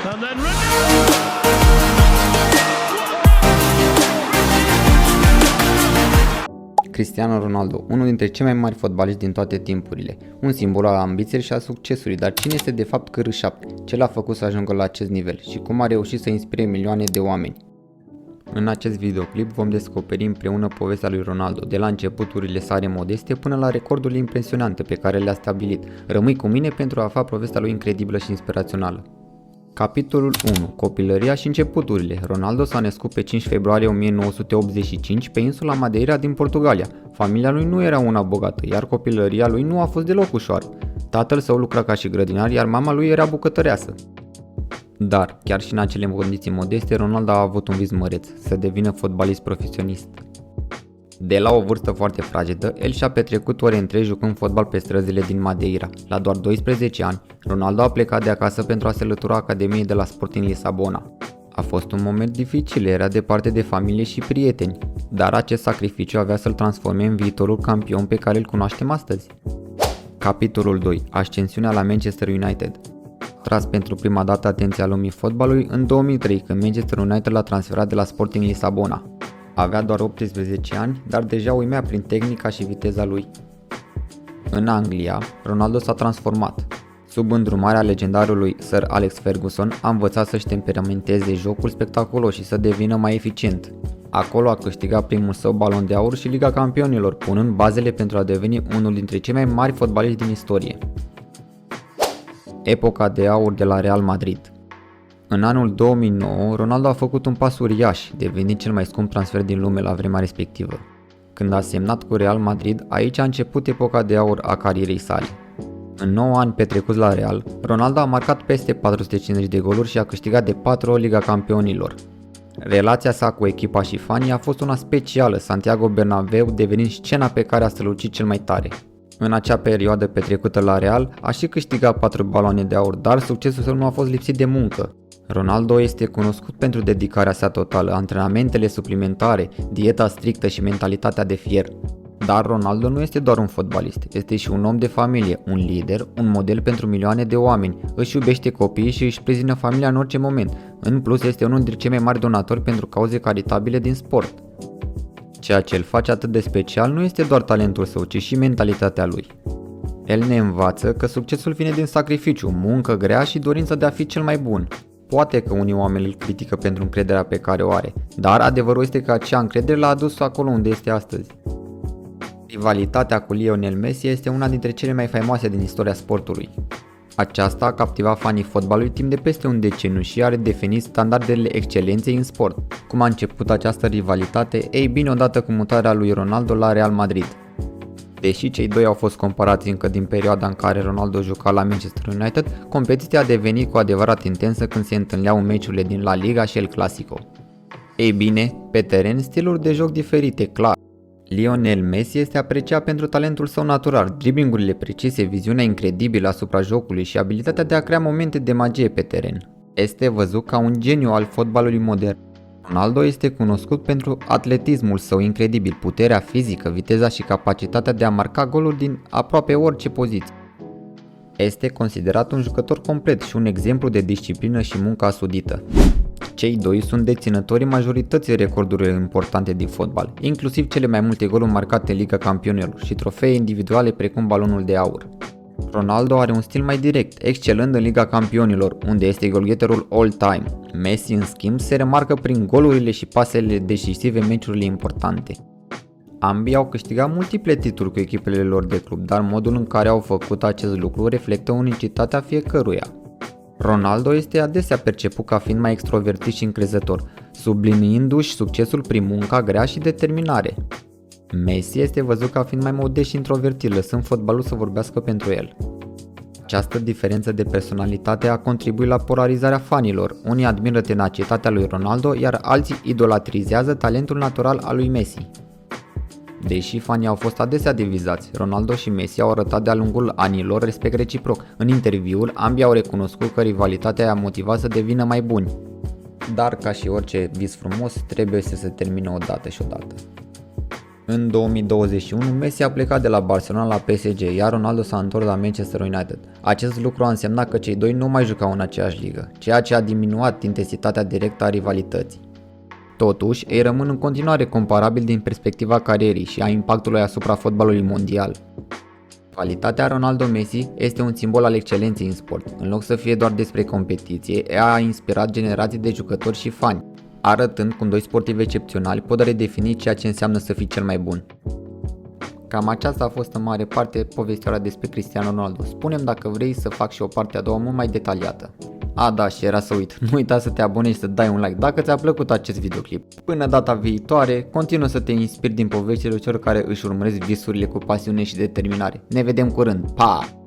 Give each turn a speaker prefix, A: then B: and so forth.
A: And then Ronaldo!
B: Cristiano Ronaldo, unul dintre cei mai mari fotbaliști din toate timpurile, un simbol al ambiției și a succesului, dar cine este de fapt CR7? Ce l-a făcut să ajungă la acest nivel și cum a reușit să inspire milioane de oameni? În acest videoclip vom descoperi împreună povestea lui Ronaldo, de la începuturile sale modeste până la recordurile impresionante pe care le-a stabilit. Rămâi cu mine pentru a afla povestea lui incredibilă și inspirațională. Capitolul 1. Copilăria și începuturile. Ronaldo s-a născut pe 5 februarie 1985 pe insula Madeira din Portugalia. Familia lui nu era una bogată, iar copilăria lui nu a fost deloc ușoară. Tatăl său lucra ca și grădinar, iar mama lui era bucătăreasă. Dar, chiar și în acele condiții modeste, Ronaldo a avut un vis măreț, să devină fotbalist profesionist. De la o vârstă foarte fragedă, el și-a petrecut ore întregi jucând fotbal pe străzile din Madeira. La doar 12 ani, Ronaldo a plecat de acasă pentru a se alătura Academiei de la Sporting Lisabona. A fost un moment dificil, era departe de familie și prieteni, dar acest sacrificiu avea să-l transforme în viitorul campion pe care îl cunoaștem astăzi. Capitolul 2. Ascensiunea la Manchester United. Tras pentru prima dată atenția lumii fotbalului în 2003, când Manchester United l-a transferat de la Sporting Lisabona. Avea doar 18 ani, dar deja uimea prin tehnica și viteza lui. În Anglia, Ronaldo s-a transformat. Sub îndrumarea legendarului Sir Alex Ferguson, a învățat să-și temperamenteze jocul spectaculos și să devină mai eficient. Acolo a câștigat primul său balon de aur și Liga Campionilor, punând bazele pentru a deveni unul dintre cei mai mari fotbaliști din istorie. Epoca de aur de la Real Madrid. În anul 2009, Ronaldo a făcut un pas uriaș, devenind cel mai scump transfer din lume la vremea respectivă. Când a semnat cu Real Madrid, aici a început epoca de aur a carierei sale. În 9 ani petrecuți la Real, Ronaldo a marcat peste 450 de goluri și a câștigat de 4 ori Liga Campionilor. Relația sa cu echipa și fanii a fost una specială, Santiago Bernabéu devenind scena pe care a strălucit cel mai tare. În acea perioadă petrecută la Real, a și câștigat 4 baloane de aur, dar succesul său nu a fost lipsit de muncă. Ronaldo este cunoscut pentru dedicarea sa totală, antrenamentele suplimentare, dieta strictă și mentalitatea de fier. Dar Ronaldo nu este doar un fotbalist, este și un om de familie, un lider, un model pentru milioane de oameni, își iubește copiii și își sprijină familia în orice moment. În plus, este unul dintre cei mai mari donatori pentru cauze caritabile din sport. Ceea ce îl face atât de special nu este doar talentul său, ci și mentalitatea lui. El ne învață că succesul vine din sacrificiu, muncă grea și dorința de a fi cel mai bun. Poate că unii oameni îl critică pentru încrederea pe care o are, dar adevărul este că acea încredere l-a adus acolo unde este astăzi. Rivalitatea cu Lionel Messi este una dintre cele mai faimoase din istoria sportului. Aceasta a captivat fanii fotbalului timp de peste un deceniu și a redefinit standardele excelenței în sport. Cum a început această rivalitate? Ei bine, odată cu mutarea lui Ronaldo la Real Madrid. Deși cei doi au fost comparați încă din perioada în care Ronaldo juca la Manchester United, competiția a devenit cu adevărat intensă când se întâlneau în meciurile din La Liga și El Clasico. Ei bine, pe teren, stiluri de joc diferite, clar. Lionel Messi este apreciat pentru talentul său natural, driblingurile precise, viziunea incredibilă asupra jocului și abilitatea de a crea momente de magie pe teren. Este văzut ca un geniu al fotbalului modern. Ronaldo este cunoscut pentru atletismul său incredibil, puterea fizică, viteza și capacitatea de a marca goluri din aproape orice poziție. Este considerat un jucător complet și un exemplu de disciplină și muncă asudită. Cei doi sunt deținătorii majorității recordurilor importante din fotbal, inclusiv cele mai multe goluri marcate în Liga Campionilor și trofee individuale precum balonul de aur. Ronaldo are un stil mai direct, excelând în Liga Campionilor, unde este golgheterul all-time. Messi, în schimb, se remarcă prin golurile și pasele decisive în meciurile importante. Ambii au câștigat multiple titluri cu echipele lor de club, dar modul în care au făcut acest lucru reflectă unicitatea fiecăruia. Ronaldo este adesea perceput ca fiind mai extrovertit și încrezător, subliniindu-și succesul prin munca grea și determinare. Messi este văzut ca fiind mai modest și introvertit, lăsând fotbalul să vorbească pentru el. Această diferență de personalitate a contribuit la polarizarea fanilor. Unii admiră tenacitatea lui Ronaldo, iar alții idolatrizează talentul natural al lui Messi. Deși fanii au fost adesea divizați, Ronaldo și Messi au arătat de-a lungul anilor respect reciproc. În interviuri, ambii au recunoscut că rivalitatea i-a motivat să devină mai buni. Dar, ca și orice vis frumos, trebuie să se termine odată și odată. În 2021, Messi a plecat de la Barcelona la PSG, iar Ronaldo s-a întors la Manchester United. Acest lucru a însemnat că cei doi nu mai jucau în aceeași ligă, ceea ce a diminuat intensitatea directă a rivalității. Totuși, ei rămân în continuare comparabili din perspectiva carierii și a impactului asupra fotbalului mondial. Calitatea Ronaldo-Messi este un simbol al excelenței în sport. În loc să fie doar despre competiție, ea a inspirat generații de jucători și fani, arătând cum doi sportivi excepționali pot redefini ceea ce înseamnă să fii cel mai bun. Cam aceasta a fost în mare parte povestioara despre Cristiano Ronaldo. Spune-mi dacă vrei să fac și o parte a doua mult mai detaliată. A, da, și era să uit, nu uita să te abonezi și să dai un like dacă ți-a plăcut acest videoclip. Până data viitoare, continuă să te inspiri din poveștile celor care își urmăresc visurile cu pasiune și determinare. Ne vedem curând, pa!